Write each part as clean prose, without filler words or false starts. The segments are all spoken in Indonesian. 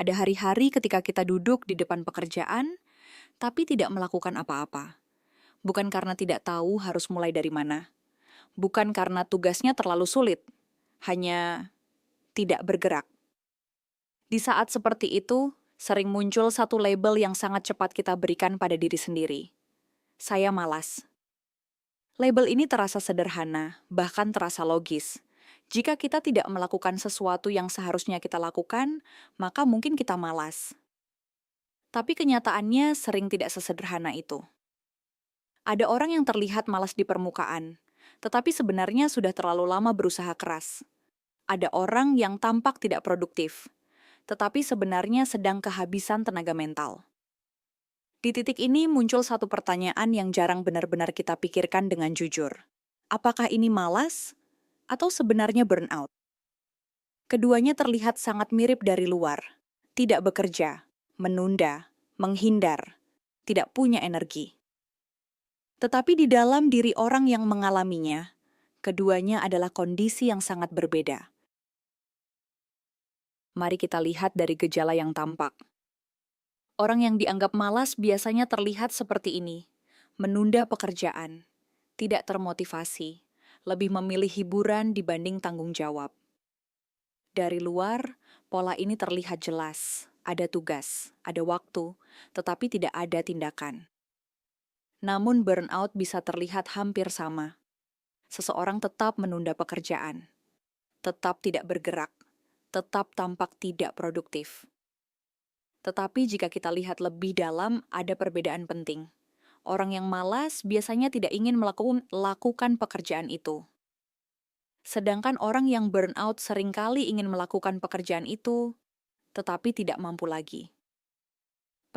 Ada hari-hari ketika kita duduk di depan pekerjaan, tapi tidak melakukan apa-apa. Bukan karena tidak tahu harus mulai dari mana. Bukan karena tugasnya terlalu sulit. Hanya tidak bergerak. Di saat seperti itu, sering muncul satu label yang sangat cepat kita berikan pada diri sendiri. Saya malas. Label ini terasa sederhana, bahkan terasa logis. Jika kita tidak melakukan sesuatu yang seharusnya kita lakukan, maka mungkin kita malas. Tapi kenyataannya sering tidak sesederhana itu. Ada orang yang terlihat malas di permukaan, tetapi sebenarnya sudah terlalu lama berusaha keras. Ada orang yang tampak tidak produktif, tetapi sebenarnya sedang kehabisan tenaga mental. Di titik ini muncul satu pertanyaan yang jarang benar-benar kita pikirkan dengan jujur. Apakah ini malas atau sebenarnya burnout? Keduanya terlihat sangat mirip dari luar. Tidak bekerja, menunda, menghindar, tidak punya energi. Tetapi di dalam diri orang yang mengalaminya, keduanya adalah kondisi yang sangat berbeda. Mari kita lihat dari gejala yang tampak. Orang yang dianggap malas biasanya terlihat seperti ini. Menunda pekerjaan, tidak termotivasi, lebih memilih hiburan dibanding tanggung jawab. Dari luar, pola ini terlihat jelas. Ada tugas, ada waktu, tetapi tidak ada tindakan. Namun burnout bisa terlihat hampir sama. Seseorang tetap menunda pekerjaan, tetap tidak bergerak, tetap tampak tidak produktif. Tetapi jika kita lihat lebih dalam, ada perbedaan penting. Orang yang malas biasanya tidak ingin melakukan pekerjaan itu. Sedangkan orang yang burnout seringkali ingin melakukan pekerjaan itu, tetapi tidak mampu lagi.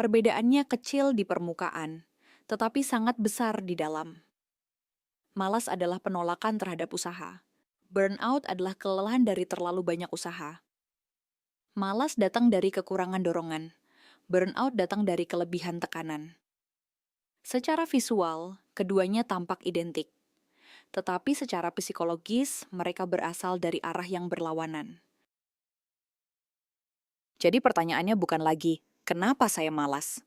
Perbedaannya kecil di permukaan, tetapi sangat besar di dalam. Malas adalah penolakan terhadap usaha. Burnout adalah kelelahan dari terlalu banyak usaha. Malas datang dari kekurangan dorongan. Burnout datang dari kelebihan tekanan. Secara visual, keduanya tampak identik. Tetapi secara psikologis, mereka berasal dari arah yang berlawanan. Jadi pertanyaannya bukan lagi, kenapa saya malas?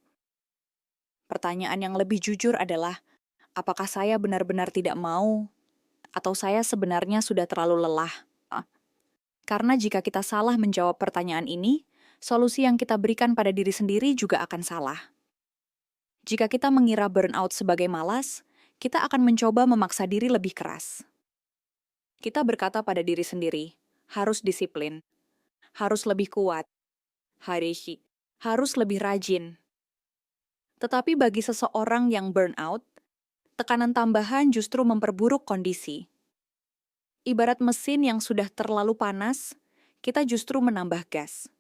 Pertanyaan yang lebih jujur adalah, apakah saya benar-benar tidak mau? Atau saya sebenarnya sudah terlalu lelah? Karena jika kita salah menjawab pertanyaan ini, solusi yang kita berikan pada diri sendiri juga akan salah. Jika kita mengira burnout sebagai malas, kita akan mencoba memaksa diri lebih keras. Kita berkata pada diri sendiri, harus disiplin, harus lebih kuat, harus lebih rajin. Tetapi bagi seseorang yang burnout, tekanan tambahan justru memperburuk kondisi. Ibarat mesin yang sudah terlalu panas, kita justru menambah gas.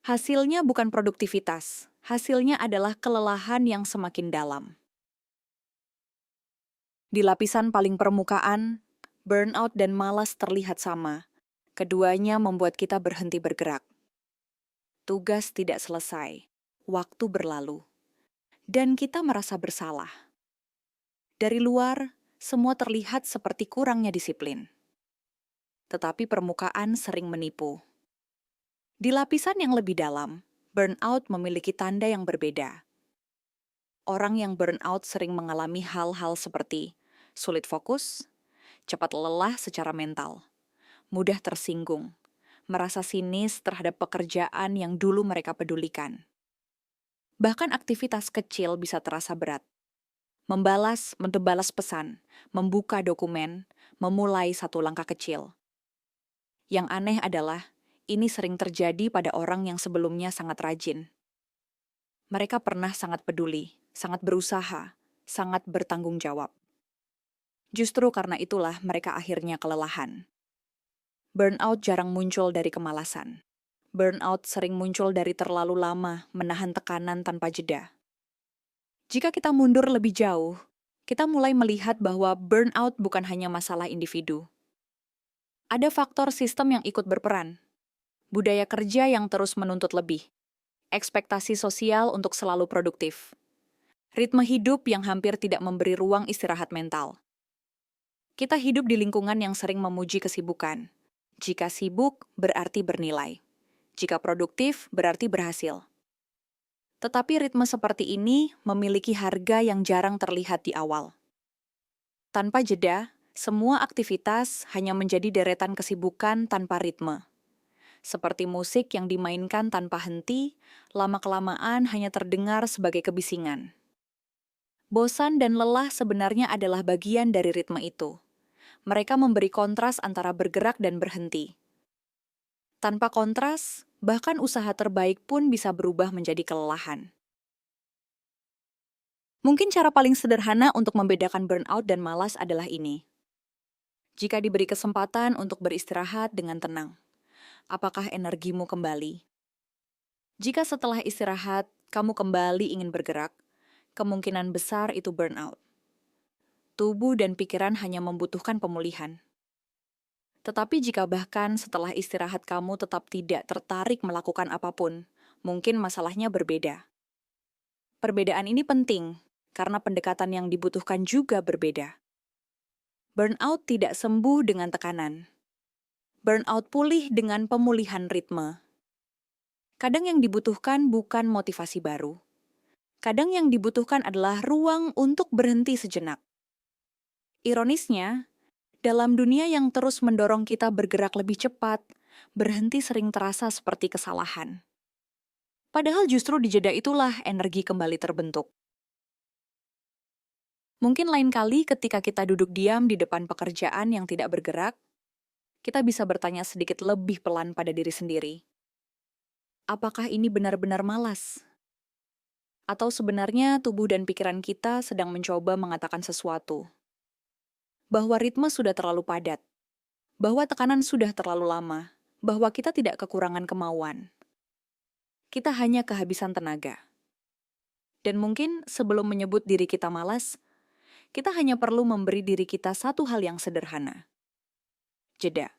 Hasilnya bukan produktivitas, hasilnya adalah kelelahan yang semakin dalam. Di lapisan paling permukaan, burnout dan malas terlihat sama. Keduanya membuat kita berhenti bergerak. Tugas tidak selesai, waktu berlalu, dan kita merasa bersalah. Dari luar, semua terlihat seperti kurangnya disiplin. Tetapi permukaan sering menipu. Di lapisan yang lebih dalam, burnout memiliki tanda yang berbeda. Orang yang burnout sering mengalami hal-hal seperti sulit fokus, cepat lelah secara mental, mudah tersinggung, merasa sinis terhadap pekerjaan yang dulu mereka pedulikan. Bahkan aktivitas kecil bisa terasa berat. Membalas pesan, membuka dokumen, memulai satu langkah kecil. Yang aneh adalah, ini sering terjadi pada orang yang sebelumnya sangat rajin. Mereka pernah sangat peduli, sangat berusaha, sangat bertanggung jawab. Justru karena itulah mereka akhirnya kelelahan. Burnout jarang muncul dari kemalasan. Burnout sering muncul dari terlalu lama menahan tekanan tanpa jeda. Jika kita mundur lebih jauh, kita mulai melihat bahwa burnout bukan hanya masalah individu. Ada faktor sistem yang ikut berperan. Budaya kerja yang terus menuntut lebih. Ekspektasi sosial untuk selalu produktif. Ritme hidup yang hampir tidak memberi ruang istirahat mental. Kita hidup di lingkungan yang sering memuji kesibukan. Jika sibuk, berarti bernilai. Jika produktif, berarti berhasil. Tetapi ritme seperti ini memiliki harga yang jarang terlihat di awal. Tanpa jeda, semua aktivitas hanya menjadi deretan kesibukan tanpa ritme. Seperti musik yang dimainkan tanpa henti, lama-kelamaan hanya terdengar sebagai kebisingan. Bosan dan lelah sebenarnya adalah bagian dari ritme itu. Mereka memberi kontras antara bergerak dan berhenti. Tanpa kontras, bahkan usaha terbaik pun bisa berubah menjadi kelelahan. Mungkin cara paling sederhana untuk membedakan burnout dan malas adalah ini. Jika diberi kesempatan untuk beristirahat dengan tenang, apakah energimu kembali? Jika setelah istirahat, kamu kembali ingin bergerak, kemungkinan besar itu burnout. Tubuh dan pikiran hanya membutuhkan pemulihan. Tetapi jika bahkan setelah istirahat kamu tetap tidak tertarik melakukan apapun, mungkin masalahnya berbeda. Perbedaan ini penting, karena pendekatan yang dibutuhkan juga berbeda. Burnout tidak sembuh dengan tekanan. Burnout pulih dengan pemulihan ritme. Kadang yang dibutuhkan bukan motivasi baru. Kadang yang dibutuhkan adalah ruang untuk berhenti sejenak. Ironisnya, dalam dunia yang terus mendorong kita bergerak lebih cepat, berhenti sering terasa seperti kesalahan. Padahal justru di jeda itulah energi kembali terbentuk. Mungkin lain kali ketika kita duduk diam di depan pekerjaan yang tidak bergerak, kita bisa bertanya sedikit lebih pelan pada diri sendiri. Apakah ini benar-benar malas? Atau sebenarnya tubuh dan pikiran kita sedang mencoba mengatakan sesuatu? Bahwa ritme sudah terlalu padat, bahwa tekanan sudah terlalu lama, bahwa kita tidak kekurangan kemauan. Kita hanya kehabisan tenaga. Dan mungkin sebelum menyebut diri kita malas, kita hanya perlu memberi diri kita satu hal yang sederhana. Jeda.